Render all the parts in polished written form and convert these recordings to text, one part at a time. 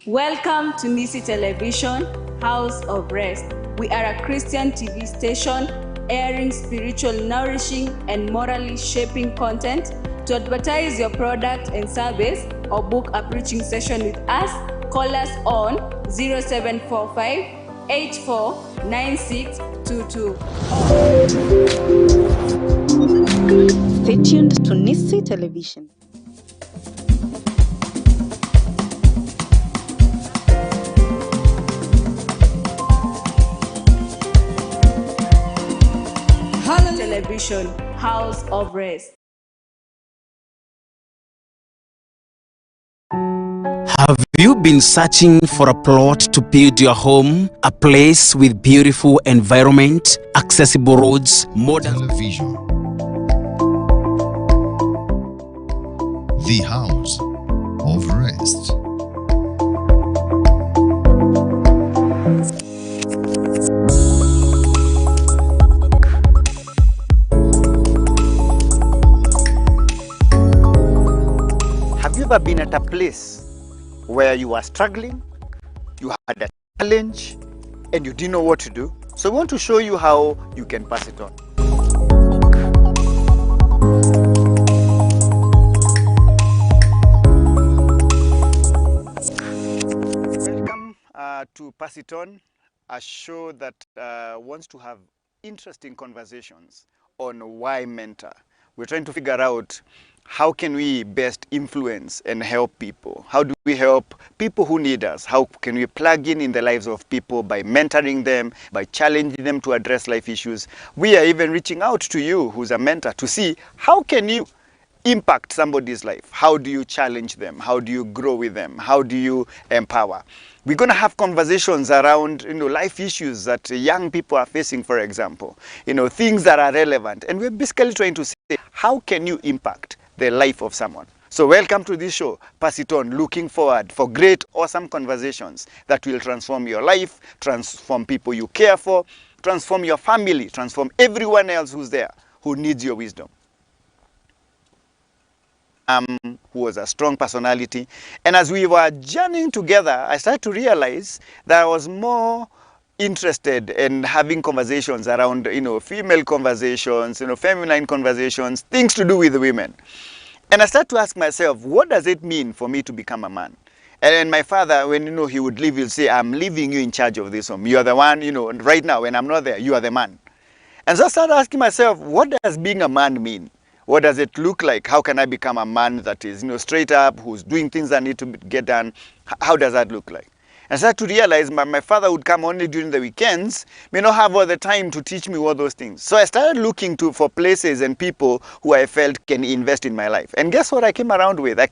Welcome to Nisi Television, House of Rest. We are a Christian TV station airing spiritual, nourishing, and morally shaping content. To advertise your product and service or book a preaching session with us, call us on 0745 849622. Stay tuned to Nisi Television. Television, House of Rest. Have you been searching for a plot to build your home? A place with beautiful environment, accessible roads, modern television. The House of Rest. Have you ever been at a place where you are struggling, you had a challenge, and you didn't know what to do? So we want to show you how you can pass it on. Welcome to Pass It On, a show that wants to have interesting conversations on why mentor. We're trying to figure out how can we best influence and help people? How do we help people who need us? How can we plug in the lives of people by mentoring them, by challenging them to address life issues? We are even reaching out to you who's a mentor to see how can you impact somebody's life? How do you challenge them? How do you grow with them? How do you empower? We're going to have conversations around, life issues that young people are facing, for example, things that are relevant. And we're basically trying to say, how can you impact the life of someone? So welcome to this show, Pass It On, looking forward for great, awesome conversations that will transform your life, transform people you care for, transform your family, transform everyone else who's there, who needs your wisdom. Who was a strong personality. And as we were journeying together, I started to realize that I was more interested in having conversations around, female conversations, feminine conversations, things to do with women. And I started to ask myself, what does it mean for me to become a man? And my father, when he would leave, he'll say, I'm leaving you in charge of this home. You are the one, right now, when I'm not there, you are the man. And so I started asking myself, what does being a man mean? What does it look like? How can I become a man that is, straight up, who's doing things that need to get done? How does that look like? And I started to realize my father would come only during the weekends, may not have all the time to teach me all those things. So I started looking for places and people who I felt can invest in my life. And guess what I came around with? I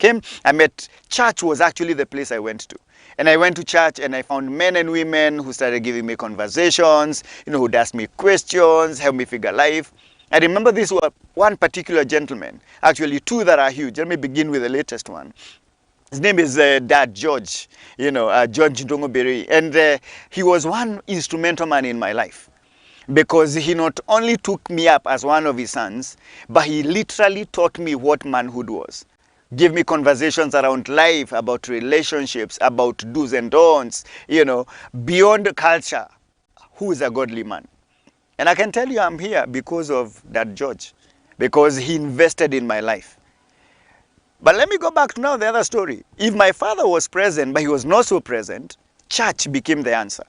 met church was actually the place I went to. And I went to church and I found men and women who started giving me conversations, who'd ask me questions, help me figure life. I remember this one particular gentleman, actually two that are huge. Let me begin with the latest one. His name is Dad George, George Ndongobere. And he was one instrumental man in my life because he not only took me up as one of his sons, but he literally taught me what manhood was. Give me conversations around life, about relationships, about do's and don'ts, beyond culture. Who is a godly man? And I can tell you I'm here because of that George, because he invested in my life. But let me go back to now the other story. If my father was present, but he was not so present, church became the answer.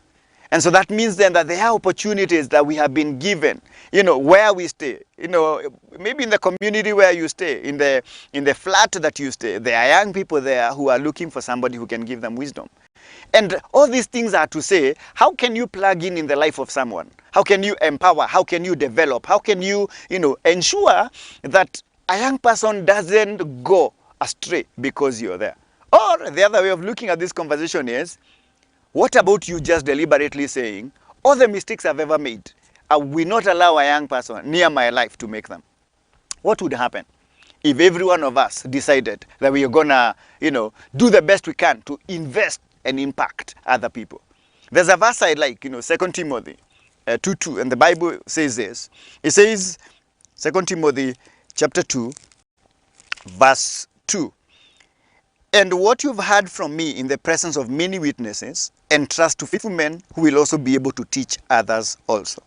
And so that means then that there are opportunities that we have been given, where we stay, maybe in the community where you stay, in the flat that you stay, there are young people there who are looking for somebody who can give them wisdom. And all these things are to say, how can you plug in the life of someone? How can you empower? How can you develop? How can you, ensure that a young person doesn't go astray because you're there? Or the other way of looking at this conversation is, what about you just deliberately saying, all the mistakes I've ever made, I will not allow a young person near my life to make them? What would happen if every one of us decided that we are going to, do the best we can to invest and impact other people? There's a verse I like, 2 Timothy 2:2, and the Bible says this. It says, 2 Timothy chapter 2, verse 2. And what you've heard from me in the presence of many witnesses, entrust to faithful men who will also be able to teach others also.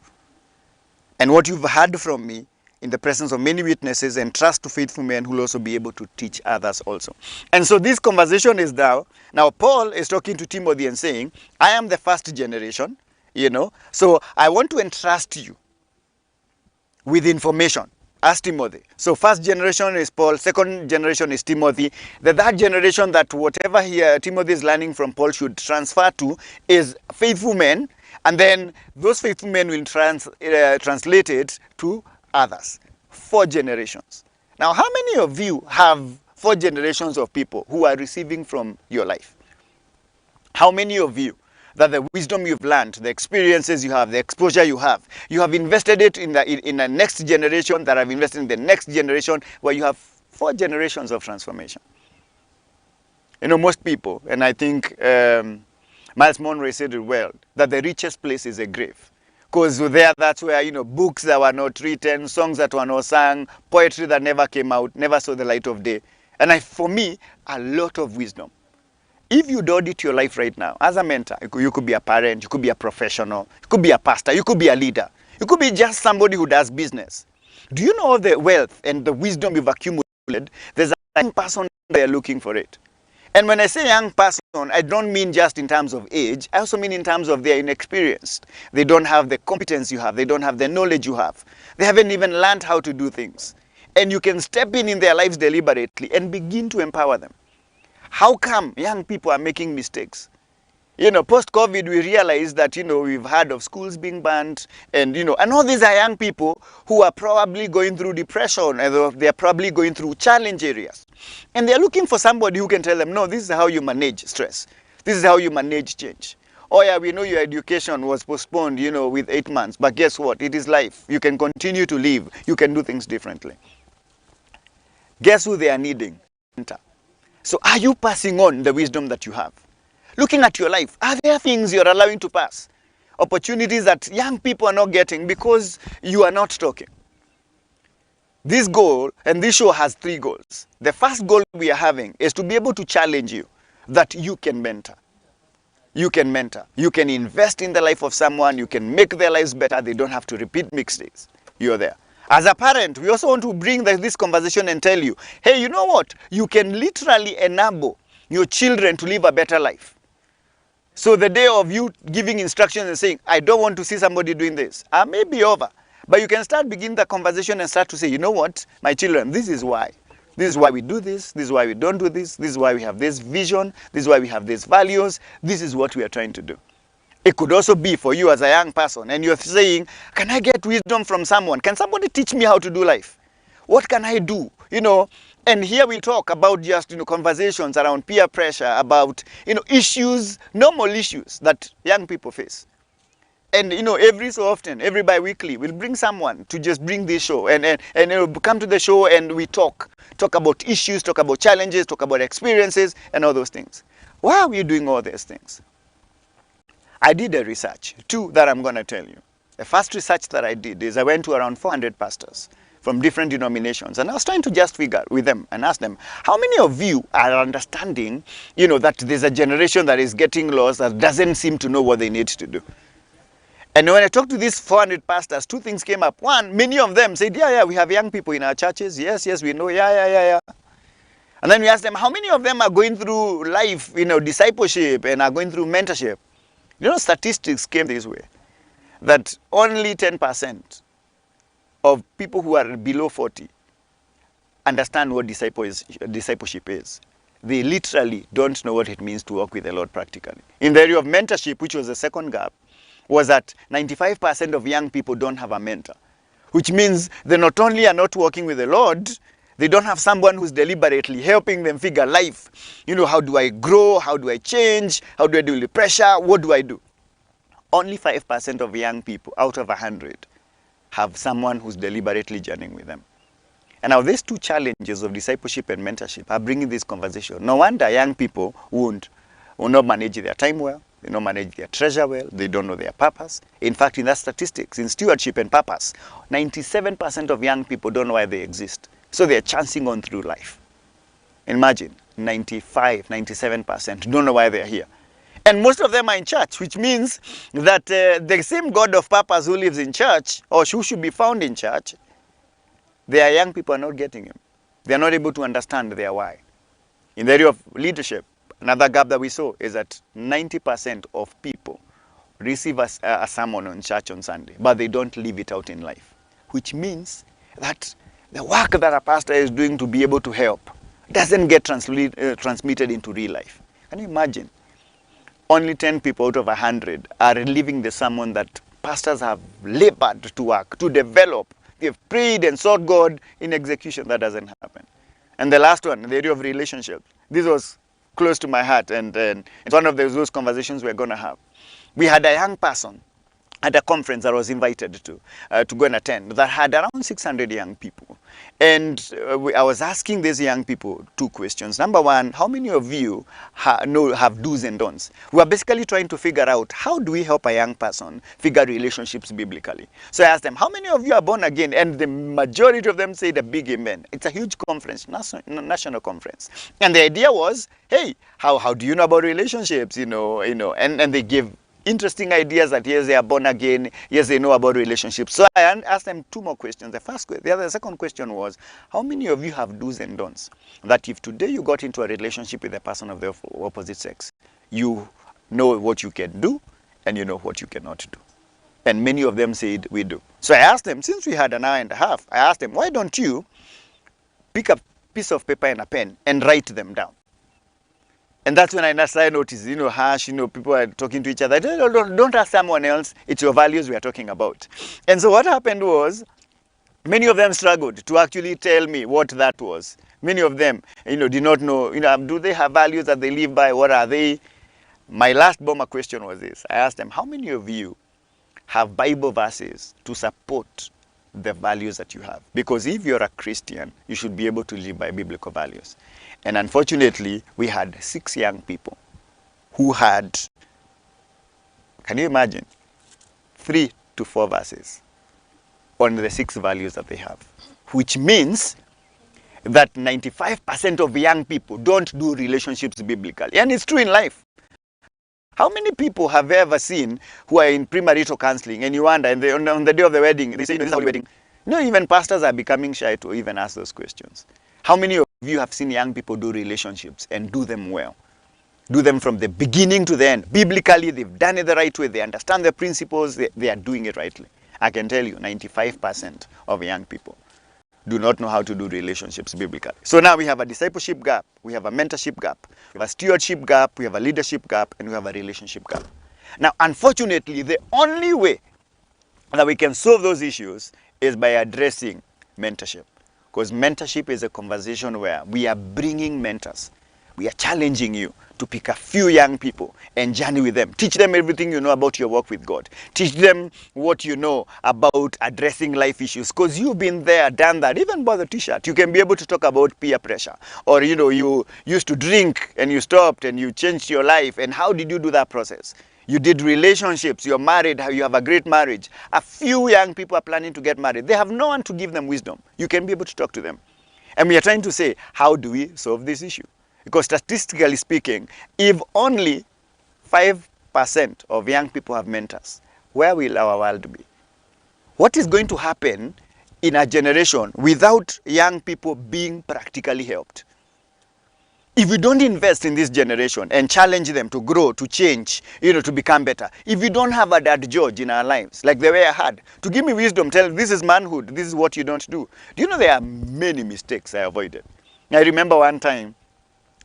And what you've heard from me in the presence of many witnesses, entrust to faithful men who will also be able to teach others also. And so this conversation is now Paul is talking to Timothy and saying, I am the first generation, so I want to entrust you with information as Timothy. So first generation is Paul, second generation is Timothy. The third generation, that whatever Timothy is learning from Paul should transfer to, is faithful men, and then those faithful men will translate it to others. 4 generations. Now, how many of you have 4 generations of people who are receiving from your life? How many of you that the wisdom you've learned, the experiences you have, the exposure you have invested it in the next generation, that have invested in the next generation, where you have 4 generations of transformation? Most people, and I think Miles Monroe said it well, that the richest place is a grave. Because that's where, books that were not written, songs that were not sung, poetry that never came out, never saw the light of day. And for me, a lot of wisdom. If you audit your life right now, as a mentor, you could be a parent, you could be a professional, you could be a pastor, you could be a leader, you could be just somebody who does business. Do you know the wealth and the wisdom you've accumulated? There's a young person there looking for it. And when I say young person, I don't mean just in terms of age. I also mean in terms of they're inexperienced. They don't have the competence you have. They don't have the knowledge you have. They haven't even learned how to do things. And you can step in their lives deliberately and begin to empower them. How come young people are making mistakes? Post-COVID, we realized that, we've heard of schools being banned, and all these are young people who are probably going through depression, and they're probably going through challenge areas. And they're looking for somebody who can tell them, no, this is how you manage stress. This is how you manage change. Oh yeah, we know your education was postponed, with 8 months, but guess what? It is life. You can continue to live. You can do things differently. Guess who they are needing? So are you passing on the wisdom that you have? Looking at your life, are there things you're allowing to pass? Opportunities that young people are not getting because you are not talking. This goal, and this show has 3 goals. The first goal we are having is to be able to challenge you that you can mentor. You can mentor. You can invest in the life of someone. You can make their lives better. They don't have to repeat mistakes. You're there. As a parent, we also want to bring this conversation and tell you, hey, you know what? You can literally enable your children to live a better life. So the day of you giving instructions and saying, I don't want to see somebody doing this, I may be over. But you can begin the conversation and start to say, you know what, my children, this is why. This is why we do this. This is why we don't do this. This is why we have this vision. This is why we have these values. This is what we are trying to do. It could also be for you as a young person, and you're saying, can I get wisdom from someone? Can somebody teach me how to do life? What can I do? And here we talk about just, conversations around peer pressure, about, issues, normal issues that young people face. And, every so often, every bi-weekly, we'll bring someone to just bring this show and come to the show, and we talk about issues, talk about challenges, talk about experiences and all those things. Why are we doing all these things? I did a research, 2 that I'm going to tell you. The first research that I did is I went to around 400 pastors from different denominations, and I was trying to just figure with them and ask them, how many of you are understanding, that there's a generation that is getting lost, that doesn't seem to know what they need to do? And when I talked to these 400 pastors, 2 things came up. One, many of them said, yeah, we have young people in our churches. Yes, we know, yeah. And then we asked them, how many of them are going through life, discipleship, and are going through mentorship? Statistics came this way, that only 10% of people who are below 40 understand what discipleship is. They literally don't know what it means to walk with the Lord practically. In the area of mentorship, which was the second gap, was that 95% of young people don't have a mentor, which means they not only are not walking with the Lord, they don't have someone who's deliberately helping them figure life. How do I grow? How do I change? How do I deal with pressure? What do I do? Only 5% of young people out of 100 have someone who's deliberately journeying with them. And now these 2 challenges of discipleship and mentorship are bringing this conversation. No wonder young people will not manage their time well. They don't manage their treasure well. They don't know their purpose. In fact, in that statistics, in stewardship and purpose, 97% of young people don't know why they exist. So they're chancing on through life. Imagine, 95, 97% don't know why they're here. And most of them are in church, which means that the same God of purpose who lives in church, or who should be found in church, their young people are not getting him. They are not able to understand their why. In the area of leadership, another gap that we saw is that 90% of people receive a sermon on church on Sunday, but they don't live it out in life, which means that the work that a pastor is doing to be able to help doesn't get transmitted into real life. Can you imagine? Only 10 people out of 100 are living the sermon that pastors have labored to work, to develop. They've prayed and sought God. In execution, that doesn't happen. And the last one, the area of relationships. This was close to my heart, and it's one of those conversations we're going to have. We had a young person at a conference that I was invited to go and attend that had around 600 young people. And I was asking these young people two questions. Number one, how many of you have do's and don'ts? We are basically trying to figure out how do we help a young person figure relationships biblically. So I asked them, how many of you are born again? And the majority of them said a big amen. It's a huge conference, national conference. And the idea was, hey, how do you know about relationships? And they give interesting ideas that yes, they are born again, yes, they know about relationships. So I asked them two more questions. The second question was, how many of you have do's and don'ts? That if today you got into a relationship with a person of the opposite sex, you know what you can do and you know what you cannot do. And many of them said, we do. So I asked them, since we had an hour and a half, I asked them, why don't you pick a piece of paper and a pen and write them down? And that's when I started noticing, people are talking to each other. Don't ask someone else. It's your values we are talking about. And so what happened was, many of them struggled to actually tell me what that was. Many of them, did not know, do they have values that they live by? What are they? My last bomber question was this. I asked them, how many of you have Bible verses to support the values that you have? Because if you're a Christian, you should be able to live by biblical values. And unfortunately, we had 6 young people who had, can you imagine, 3 to 4 verses on the 6 values that they have. Which means that 95% of young people don't do relationships biblically. And it's true in life. How many people have you ever seen who are in premarital counseling and you wonder, and on the day of the wedding, they say, this is our wedding. Even pastors are becoming shy to even ask those questions. How many of you have seen young people do relationships and do them well? Do them from the beginning to the end. Biblically, they've done it the right way. They understand the principles. They are doing it rightly. I can tell you, 95% of young people do not know how to do relationships biblically. So now we have a discipleship gap. We have a mentorship gap. We have a stewardship gap. We have a leadership gap. And we have a relationship gap. Now, unfortunately, the only way that we can solve those issues is by addressing mentorship. Because mentorship is a conversation where we are bringing mentors. We are challenging you to pick a few young people and journey with them. Teach them everything you know about your work with God. Teach them what you know about addressing life issues. Because you've been there, done that. Even by the t-shirt, you can be able to talk about peer pressure. Or, you used to drink and you stopped and you changed your life. And how did you do that process? You did relationships, you're married, you have a great marriage. A few young people are planning to get married. They have no one to give them wisdom. You can be able to talk to them. And we are trying to say, how do we solve this issue? Because statistically speaking, if only 5% of young people have mentors, where will our world be? What is going to happen in a generation without young people being practically helped? If we don't invest in this generation and challenge them to grow, to change, to become better, if we don't have a Dad George in our lives, like the way I had, to give me wisdom, tell this is manhood, this is what you don't do. Do you know there are many mistakes I avoided? I remember one time,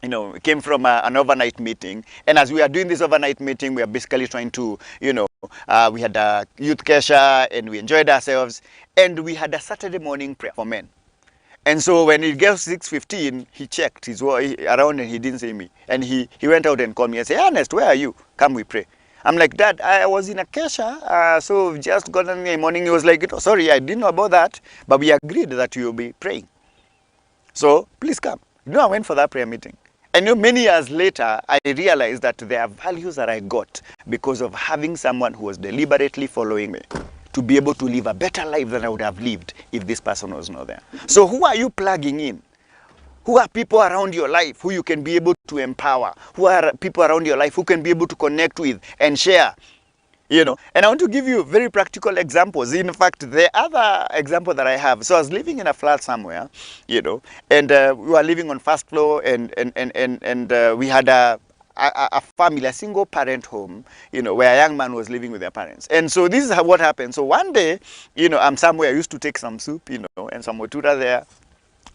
we came from an overnight meeting, and as we are doing this overnight meeting, we are basically trying to, we had a youth kesha, and we enjoyed ourselves, and we had a Saturday morning prayer for men. And so when it gets 6:15, he checked his around and he didn't see me. And he went out and called me and said, Ernest, where are you? Come, we pray. I'm like, Dad, I was in a kesha, so just got in the morning. He was like, sorry, I didn't know about that, but we agreed that you'll be praying. So please come. I went for that prayer meeting. And many years later, I realized that there are values that I got because of having someone who was deliberately following me to be able to live a better life than I would have lived if this person was not there. So who are you plugging in? Who are people around your life who you can be able to empower? Who are people around your life who can be able to connect with and share? And I want to give you very practical examples. In fact, the other example that I have, so I was living in a flat somewhere, and we were living on first floor, and we had a family, a single parent home, where a young man was living with their parents. And so this is what happened. So one day, I'm somewhere, I used to take some soup, and some motura there.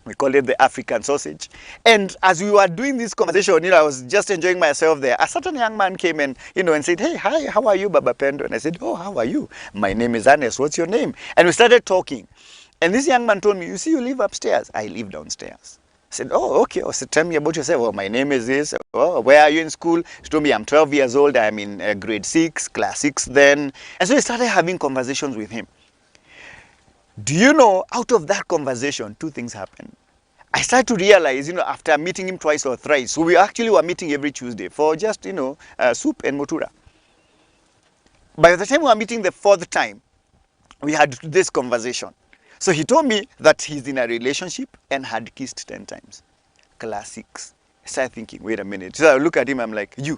We call it the African sausage. And as we were doing this conversation, I was just enjoying myself there. A certain young man came and, and said, "Hey, hi, how are you, Baba Pendo?" And I said, "Oh, how are you? My name is Ernest. What's your name?" And we started talking. And this young man told me, "You see, you live upstairs." I live downstairs. I said, "Oh, okay." I said, "Tell me about yourself." "Oh, my name is this." "Oh, where are you in school?" She told me, "I'm 12 years old. I'm in grade 6, class 6 then." And so we started having conversations with him. Do you know, out of that conversation, two things happened. I started to realize, after meeting him twice or thrice, so we actually were meeting every Tuesday for just, soup and motura. By the time we were meeting the fourth time, we had this conversation. So he told me that he's in a relationship and had kissed 10 times. Class 6. I started thinking, wait a minute. So I look at him, I'm like, the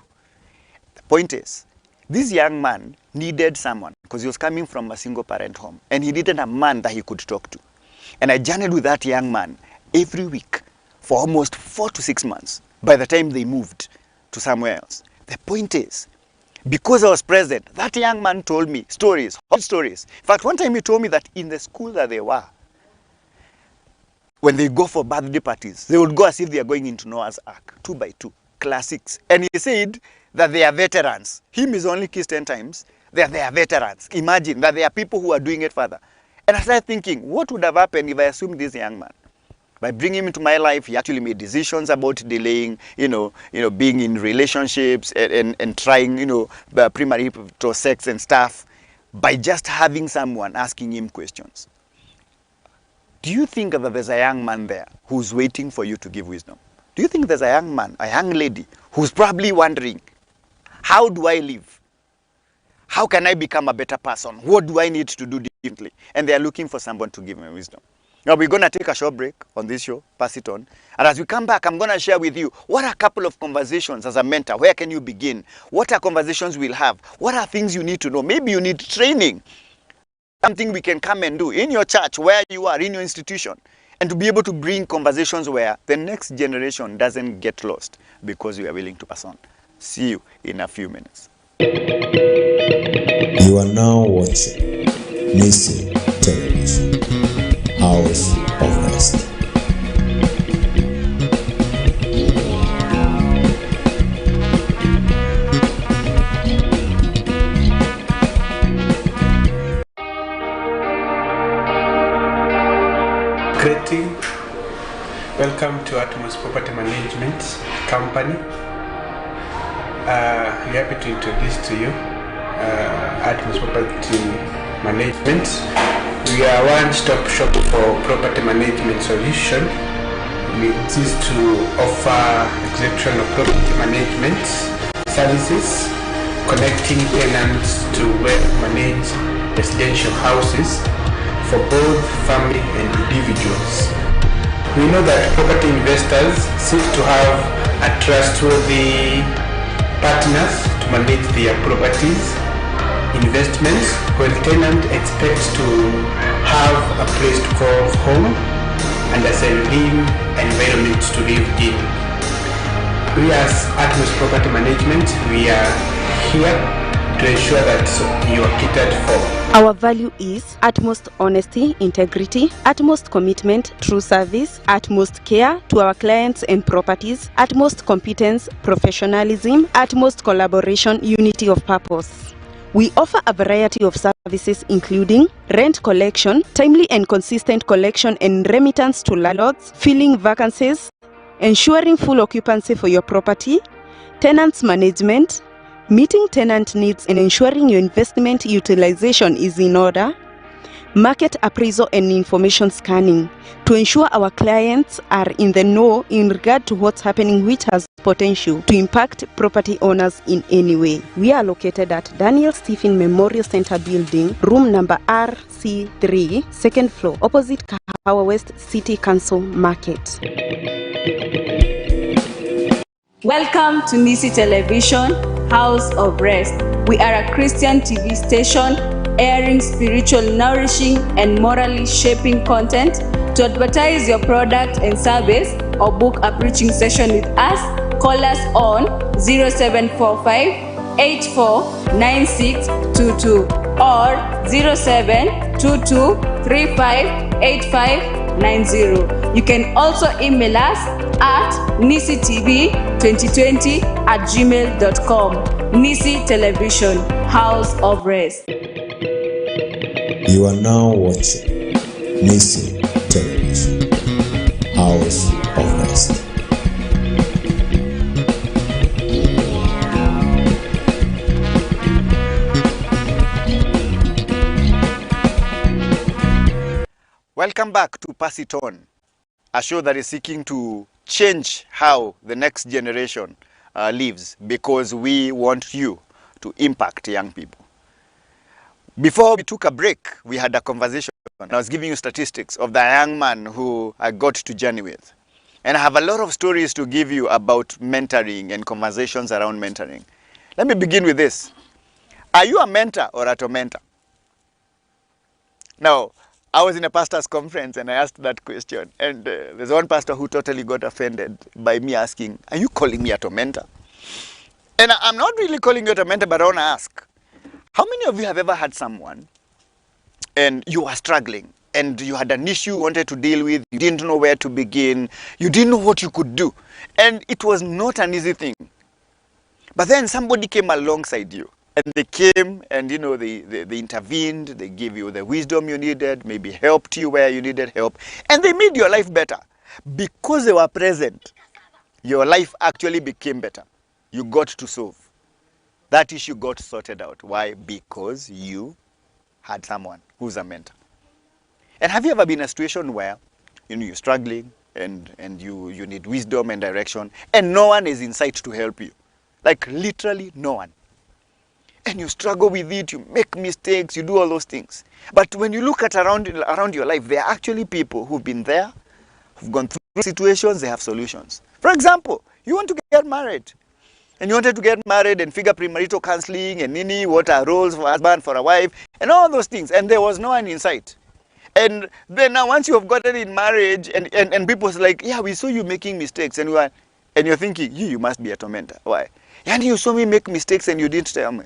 point is, this young man needed someone because he was coming from a single parent home and he needed a man that he could talk to. And I journeyed with that young man every week for almost 4 to 6 months by the time they moved to somewhere else. The point is, because I was present, that young man told me stories, hot stories. In fact, one time he told me that in the school that they were, when they go for birthday parties, they would go as if they are going into Noah's Ark, 2 by 2, class 6. And he said that they are veterans. Him is only kissed 10 times. They are veterans. Imagine that there are people who are doing it further. And I started thinking, what would have happened if I assumed this young man? By bringing him into my life, he actually made decisions about delaying, being in relationships and trying, premarital sex and stuff, by just having someone asking him questions. Do you think that there's a young man there who's waiting for you to give wisdom? Do you think there's a young man, a young lady, who's probably wondering, how do I live? How can I become a better person? What do I need to do differently? And they're looking for someone to give them wisdom. Now we're going to take a short break on this show, pass it on. And as we come back, I'm going to share with you what are a couple of conversations as a mentor. Where can you begin? What are conversations we'll have? What are things you need to know? Maybe you need training. Something we can come and do in your church, where you are, in your institution. And to be able to bring conversations where the next generation doesn't get lost because we are willing to pass on. See you in a few minutes. You are now watching Nisi Television, House of Rest. Greeting. Welcome to Atmos Property Management Company. We're happy to introduce to you Atmos Property Management. We are a one-stop shop for property management solution. We exist to offer exceptional property management services, connecting tenants to well-managed residential houses for both family and individuals. We know that property investors seek to have a trustworthy partners to manage their properties, investments, while tenant expects to have a place to call home and a serene environment to live in. We as Atmos Property Management, we are here to ensure that you are catered for. Our value is utmost honesty, integrity, utmost commitment, true service, utmost care to our clients and properties, utmost competence, professionalism, utmost collaboration, unity of purpose. We offer a variety of services including rent collection, timely and consistent collection and remittance to landlords, filling vacancies, ensuring full occupancy for your property, tenants management, meeting tenant needs and ensuring your investment utilization is in order, market appraisal and information scanning to ensure our clients are in the know in regard to what's happening which has potential to impact property owners in any way. We are located at Daniel Stephen Memorial Center Building, room number RC3, second floor, opposite Kahawa West City Council Market. Welcome to Nisi Television, House of Rest. We are a Christian TV station airing spiritual, nourishing, and morally shaping content. To advertise your product and service or book a preaching session with us, call us on 0745 849622 or 0722358590. You can also email us at nisitv2020@gmail.com. Nisi Television, House of Rest. You are now watching Nisi Television, House of Rest. Welcome back to Pass It On, a show that is seeking to change how the next generation lives, because we want you to impact young people. Before we took a break, we had a conversation. I was giving you statistics of the young man who I got to journey with. And I have a lot of stories to give you about mentoring and conversations around mentoring. Let me begin with this. Are you a mentor or a tormentor? Now, I was in a pastor's conference and I asked that question. And there's one pastor who totally got offended by me asking, are you calling me a tormentor? And I'm not really calling you a tormentor, but I want to ask, how many of you have ever had someone and you were struggling and you had an issue you wanted to deal with, you didn't know where to begin, you didn't know what you could do, and it was not an easy thing. But then somebody came alongside you, and they came and they intervened, they gave you the wisdom you needed, maybe helped you where you needed help, and they made your life better. Because they were present, your life actually became better. You got to solve. That issue got sorted out. Why? Because you had someone who's a mentor. And have you ever been in a situation where you're struggling and you need wisdom and direction and no one is in sight to help you? Like literally no one. And you struggle with it, you make mistakes, you do all those things. But when you look at around your life, there are actually people who've been there, who've gone through situations, they have solutions. For example, you want to get married. And you wanted to get married and figure premarital counseling and what are roles for husband, for a wife, and all those things. And there was no one in sight. And then now once you have gotten in marriage and people's like, yeah, we saw you making mistakes. And you're thinking, you must be a tormentor. Why? And you saw me make mistakes and you didn't tell me.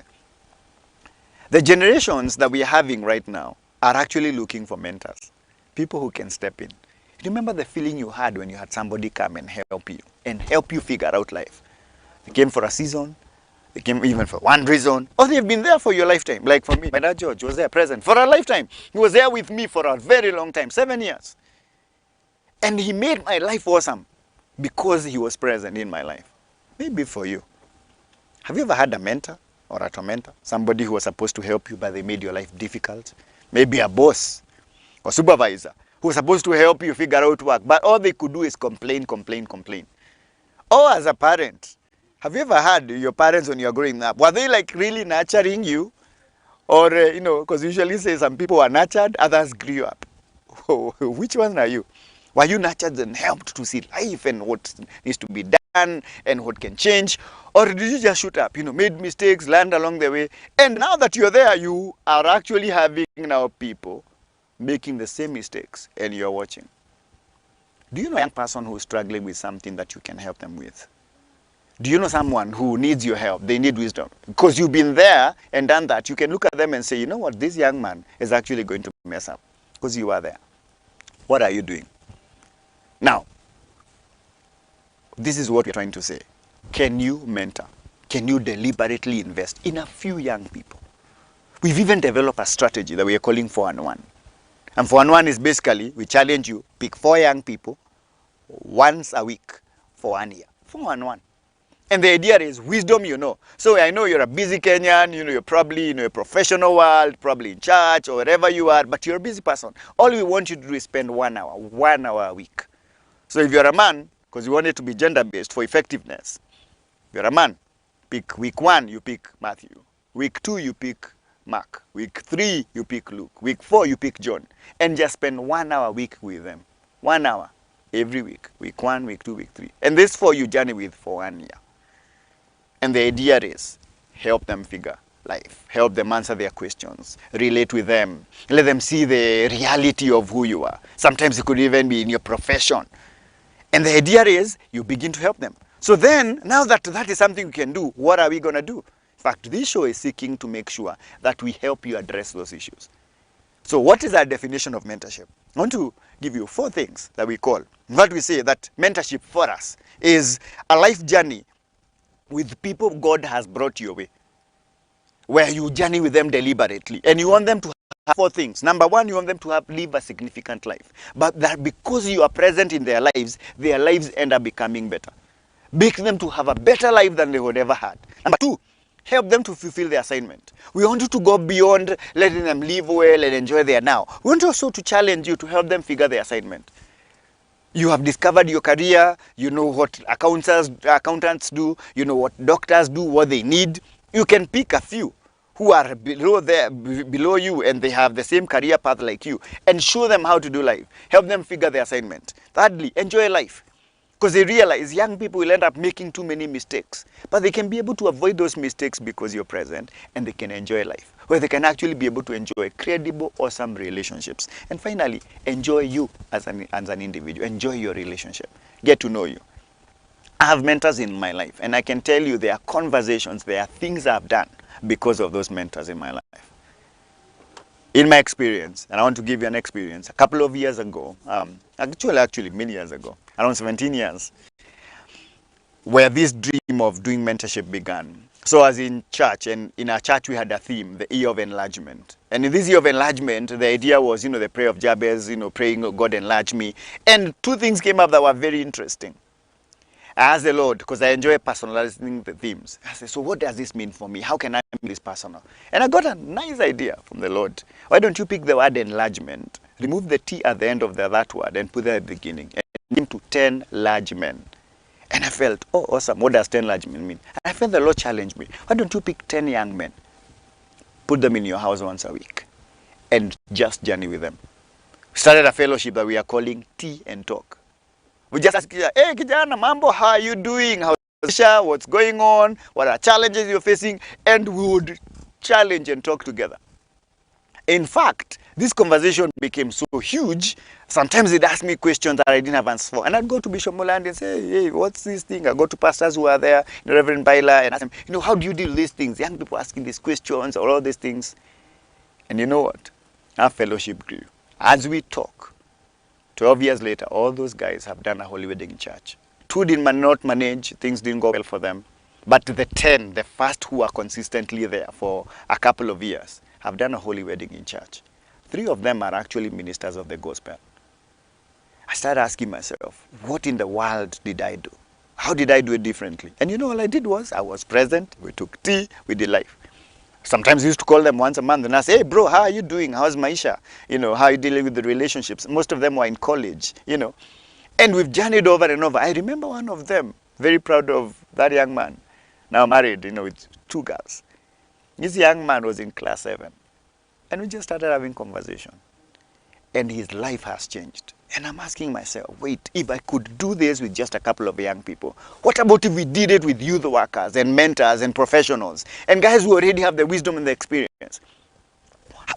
The generations that we are having right now are actually looking for mentors. People who can step in. Remember the feeling you had when you had somebody come and help you figure out life. They came for a season, they came even for one reason, or they've been there for your lifetime. Like for me, my dad George was there present for a lifetime. He was there with me for a very long time, 7 years. And he made my life awesome because he was present in my life. Maybe for you. Have you ever had a mentor or a tormentor? Somebody who was supposed to help you, but they made your life difficult? Maybe a boss or supervisor who was supposed to help you figure out work, but all they could do is complain. Or as a parent, have you ever had your parents when you're growing up, were they like really nurturing you? Or, because usually say some people are nurtured, others grew up. Which one are you? Were you nurtured and helped to see life and what needs to be done and what can change? Or did you just shoot up, made mistakes, learned along the way? And now that you're there, you are actually having now people making the same mistakes and you're watching. Do you know a young person who's struggling with something that you can help them with? Do you know someone who needs your help? They need wisdom. Because you've been there and done that. You can look at them and say, you know what, this young man is actually going to mess up. Because you are there. What are you doing? Now, this is what we're trying to say. Can you mentor? Can you deliberately invest in a few young people? We've even developed a strategy that we are calling 4-on-1. And 4-on-1 is basically, we challenge you, pick 4 young people once a week for 1 year. 4-on-1. And the idea is wisdom, So I know you're a busy Kenyan, you're probably in a professional world, probably in church or wherever you are, but you're a busy person. All we want you to do is spend 1 hour a week. So if you're a man, because you want it to be gender-based for effectiveness, if you're a man, pick week 1, you pick Matthew. Week 2, you pick Mark. Week 3, you pick Luke. Week 4, you pick John. And just spend 1 hour a week with them. 1 hour. every week. Week 1, week 2, week 3. And this 4 you journey with for 1 year. And the idea is help them figure life, help them answer their questions, relate with them, let them see the reality of who you are. Sometimes it could even be in your profession. And the idea is you begin to help them. So then, now that that is something we can do, what are we going to do? In fact, this show is seeking to make sure that we help you address those issues. So what is our definition of mentorship? I want to give you 4 things that we call. What we say that mentorship for us is a life journey with people God has brought your way, where you journey with them deliberately, and you want them to have 4 things. Number 1, you want them to live a significant life, but that because you are present in their lives end up becoming better. Make them to have a better life than they would ever had. Number 2, help them to fulfill their assignment. We want you to go beyond letting them live well and enjoy their now. We want also to challenge you to help them figure their assignment. You have discovered your career, you know what accountants do, you know what doctors do, what they need. You can pick a few who are below you and they have the same career path like you and show them how to do life. Help them figure their assignment. Thirdly, enjoy life. Because they realize young people will end up making too many mistakes. But they can be able to avoid those mistakes because you're present, and they can enjoy life, where they can actually be able to enjoy credible, awesome relationships. And finally, enjoy you as an individual. Enjoy your relationship. Get to know you. I have mentors in my life, and I can tell you there are conversations, there are things I've done because of those mentors in my life. In my experience, and I want to give you an experience, a couple of years ago, actually many years ago, around 17 years, where this dream of doing mentorship began. So I was in church, and in our church we had a theme, the year of enlargement. And in this year of enlargement, the idea was, the prayer of Jabez, praying, oh, God enlarge me. And 2 things came up that were very interesting. I asked the Lord, because I enjoy personalizing the themes. I said, so what does this mean for me? How can I make this personal? And I got a nice idea from the Lord. Why don't you pick the word enlargement, remove the T at the end of that word, and put that at the beginning, and name to 10 large men. And I felt, oh, awesome. What does 10 large men mean? And I felt the Lord challenged me. Why don't you pick 10 young men, put them in your house once a week, and just journey with them? We started a fellowship that we are calling Tea and Talk. We just ask, hey, kijana, mambo, how are you doing? What's going on? What are challenges you're facing? And we would challenge and talk together. In fact, this conversation became so huge, sometimes they'd ask me questions that I didn't have answers for. And I'd go to Bishop Mulandi and say, hey, what's this thing? I go to pastors who are there, Reverend Baila, and ask them, how do you deal with these things? Young people asking these questions or all these things. And you know what? Our fellowship grew. As we talk, 12 years later, all those guys have done a holy wedding in church. 2 did not manage, things didn't go well for them. But the 10, the first who are consistently there for a couple of years, have done a holy wedding in church. 3 of them are actually ministers of the gospel. I started asking myself, what in the world did I do? How did I do it differently? And all I did was, I was present, we took tea, we did life. Sometimes we used to call them once a month and ask, hey bro, how are you doing? How's Maisha? How are you dealing with the relationships? Most of them were in college, And we've journeyed over and over. I remember one of them, very proud of that young man, now married, with 2 girls. This young man was in class 7. And we just started having conversation. And his life has changed. And I'm asking myself, wait, if I could do this with just a couple of young people, what about if we did it with youth workers and mentors and professionals and guys who already have the wisdom and the experience?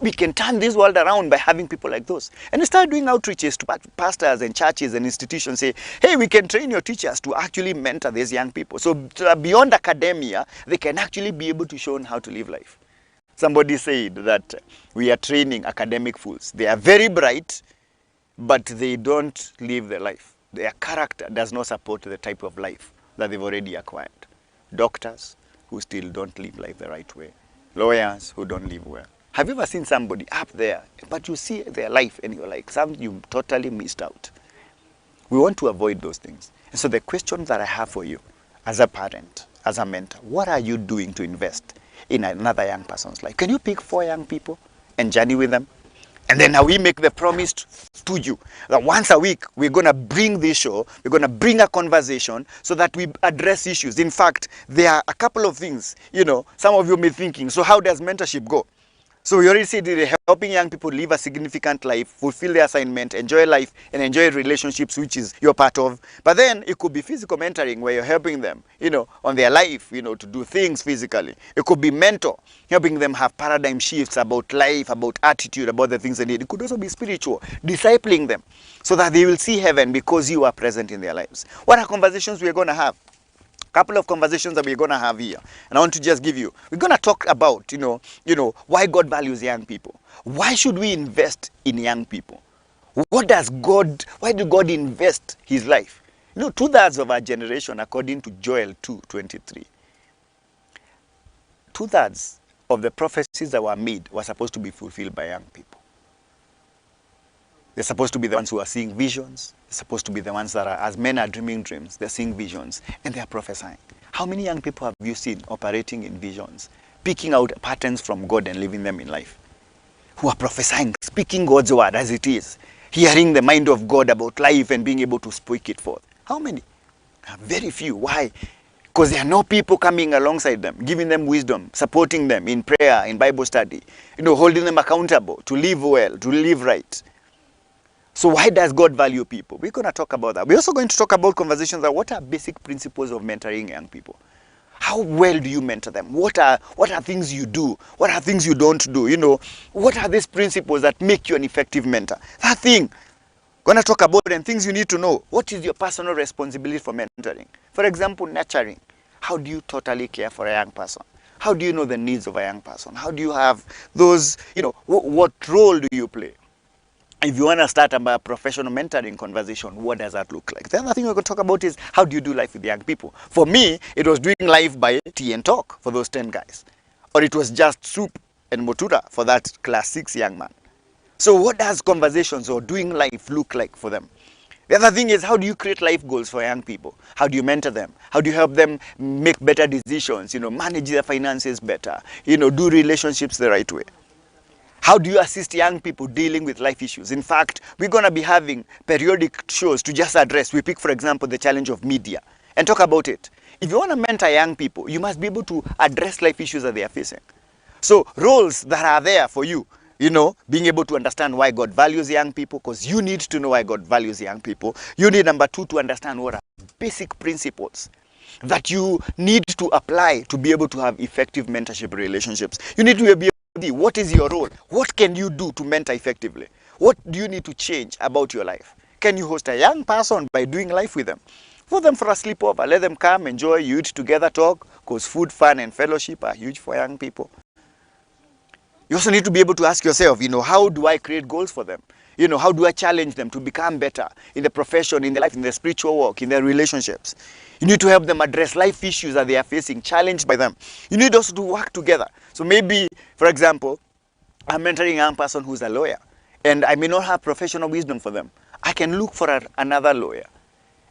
We can turn this world around by having people like those. And we start doing outreaches to pastors and churches and institutions, say, hey, we can train your teachers to actually mentor these young people. So beyond academia, they can actually be able to show them how to live life. Somebody said that we are training academic fools. They are very bright, but they don't live their life. Their character does not support the type of life that they've already acquired. Doctors who still don't live life the right way. Lawyers who don't live well. Have you ever seen somebody up there, but you see their life and you're like, something you totally missed out? We want to avoid those things. And so the question that I have for you, as a parent, as a mentor, what are you doing to invest in another young person's life? Can you pick 4 young people and journey with them? And then now we make the promise to you that once a week we're going to bring this show, we're going to bring a conversation so that we address issues. In fact, there are a couple of things, some of you may be thinking, so how does mentorship go? So we already said that helping young people live a significant life, fulfill their assignment, enjoy life, and enjoy relationships, which is you're part of. But then it could be physical mentoring, where you're helping them, on their life, to do things physically. It could be mentor, helping them have paradigm shifts about life, about attitude, about the things they need. It could also be spiritual, discipling them so that they will see heaven because you are present in their lives. What are conversations we're going to have? Couple of conversations that we're going to have here, and I want to just give you, we're going to talk about why God values young people. Why should we invest in young people? Why do God invest his life? 2/3 of our generation, according to Joel 2:23, 2/3 of the prophecies that were made were supposed to be fulfilled by young people. They're supposed to be the ones who are seeing visions. They're supposed to be the ones that are, as men are dreaming dreams, they're seeing visions and they're prophesying. How many young people have you seen operating in visions, picking out patterns from God and living them in life? Who are prophesying, speaking God's word as it is, hearing the mind of God about life and being able to speak it forth. How many? Very few. Why? Because there are no people coming alongside them, giving them wisdom, supporting them in prayer, in Bible study, holding them accountable to live well, to live right. So why does God value people? We're going to talk about that. We're also going to talk about conversations that what are basic principles of mentoring young people. How well do you mentor them? What are things you do? What are things you don't do? What are these principles that make you an effective mentor? That thing. Going to talk about and things you need to know. What is your personal responsibility for mentoring? For example, nurturing. How do you totally care for a young person? How do you know the needs of a young person? How do you have those, what role do you play? If you want to start a professional mentoring conversation, what does that look like? The other thing we're going to talk about is how do you do life with young people? For me, it was doing life by tea and talk for those 10 guys. Or it was just soup and motura for that class 6 young man. So what does conversations or doing life look like for them? The other thing is, how do you create life goals for young people? How do you mentor them? How do you help them make better decisions, manage their finances better, do relationships the right way? How do you assist young people dealing with life issues? In fact, we're going to be having periodic shows to just address. We pick, for example, the challenge of media and talk about it. If you want to mentor young people, you must be able to address life issues that they are facing. So roles that are there for you, being able to understand why God values young people, because you need to know why God values young people. You need, number 2, to understand what are basic principles that you need to apply to be able to have effective mentorship relationships. You need to be what is your role? What can you do to mentor effectively? What do you need to change about your life? Can you host a young person by doing life with them? Put them for a sleepover. Let them come, enjoy, you eat together, talk, because food, fun, and fellowship are huge for young people. You also need to be able to ask yourself, how do I create goals for them? How do I challenge them to become better in the profession, in their life, in their spiritual work, in their relationships? You need to help them address life issues that they are facing, challenged by them. You need also to work together. So maybe, for example, I'm mentoring a young person who's a lawyer, and I may not have professional wisdom for them. I can look for another lawyer,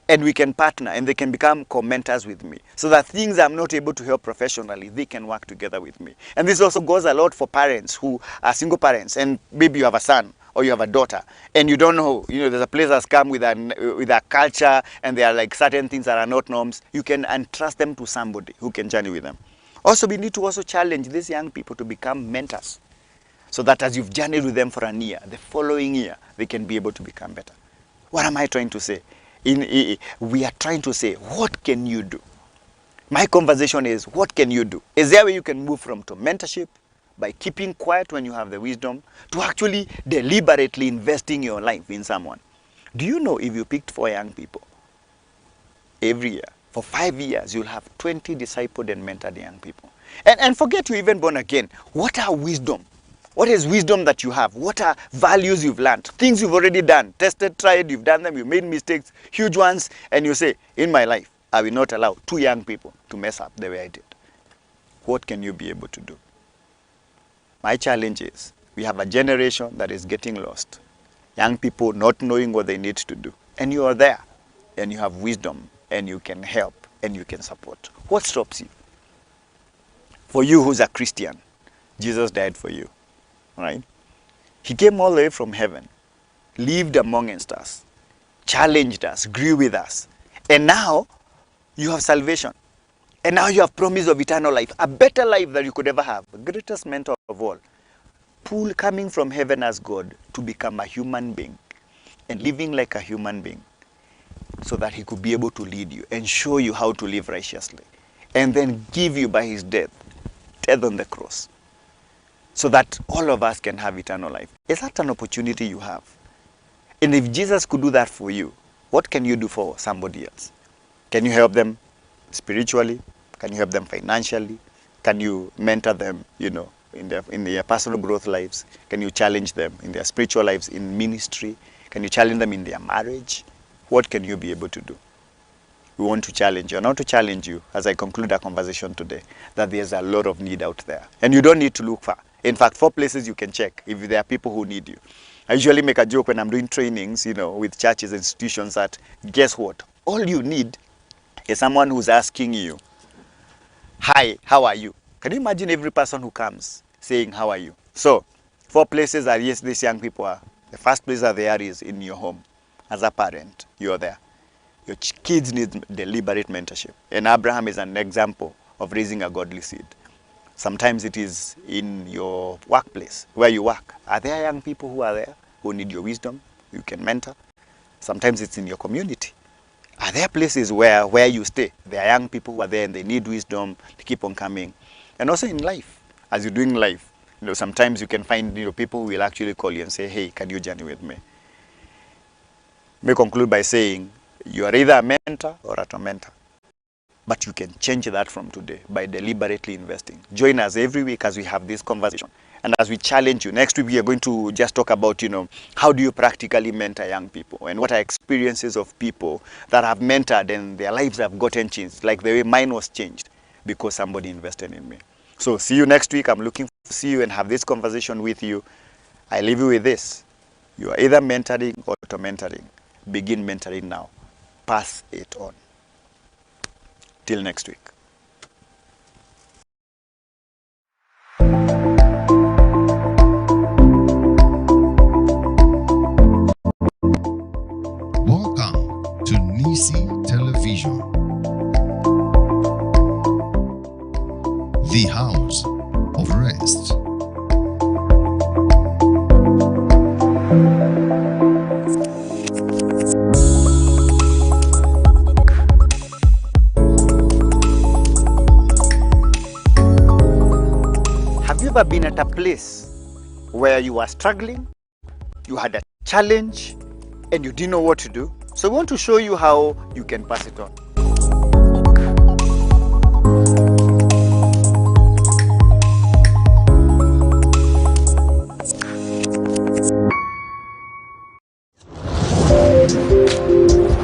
and we can partner, and they can become co-mentors with me. So that things I'm not able to help professionally, they can work together with me. And this also goes a lot for parents who are single parents, and maybe you have a son, or you have a daughter, and you don't know, there's a place that's come with a culture, and there are like certain things that are not norms. You can entrust them to somebody who can journey with them. Also, we need to also challenge these young people to become mentors, so that as you've journeyed with them for a year, the following year, they can be able to become better. What am I trying to say? We are trying to say, what can you do? My conversation is, what can you do? Is there a way you can move from to mentorship, by keeping quiet when you have the wisdom, to actually deliberately investing your life in someone? Do you know if you picked 4 young people every year, for 5 years, you'll have 20 discipled and mentored young people? And forget you're even born again. What are wisdom? What is wisdom that you have? What are values you've learned? Things you've already done, tested, tried, you've done them, you made mistakes, huge ones, and you say, in my life, I will not allow 2 young people to mess up the way I did. What can you be able to do? My challenge is, we have a generation that is getting lost. Young people not knowing what they need to do. And you are there, and you have wisdom, and you can help, and you can support. What stops you? For you who's a Christian, Jesus died for you, right? He came all the way from heaven, lived amongst us, challenged us, grew with us. And now, you have salvation. And now you have promise of eternal life, a better life that you could ever have, the greatest mentor of all. pull coming from heaven as God to become a human being and living like a human being so that he could be able to lead you and show you how to live righteously, and then give you by his death on the cross, so that all of us can have eternal life. Is that an opportunity you have? And if Jesus could do that for you, what can you do for somebody else? Can you help them spiritually? Can you help them financially? Can you mentor them, you know, in their personal growth lives? Can you challenge them in their spiritual lives, in ministry? Can you challenge them in their marriage? What can you be able to do? We want to challenge you. I want to challenge you as I conclude our conversation today that there's a lot of need out there. And you don't need to look far. In fact, 4 places you can check if there are people who need you. I usually make a joke when I'm doing trainings, you know, with churches and institutions that, guess what? All you need is someone who's asking you, hi, how are you? Can you imagine every person who comes saying, how are you? So, 4 places that, yes, these young people are. The first place that they are is in your home. As a parent, you're there. Your kids need deliberate mentorship. And Abraham is an example of raising a godly seed. Sometimes it is in your workplace, where you work. Are there young people who are there who need your wisdom? You can mentor. Sometimes it's in your community. Are there places where you stay? There are young people who are there and they need wisdom to keep on coming. And also in life, as you're doing life, you know, sometimes you can find, you know, people who will actually call you and say, hey, can you journey with me? May conclude by saying, you are either a mentor or a tormentor. But you can change that from today by deliberately investing. Join us every week as we have this conversation. And as we challenge you, next week we are going to just talk about, you know, how do you practically mentor young people? And what are experiences of people that have mentored and their lives have gotten changed, like the way mine was changed because somebody invested in me. So see you next week. I'm looking to see you and have this conversation with you. I leave you with this. You are either mentoring or tormentoring. Begin mentoring now. Pass it on. Till next week. Welcome to Nisi Television, the house of rest. Have you ever been at a place where you were struggling, you had a challenge, and you didn't know what to do? So we want to show you how you can pass it on.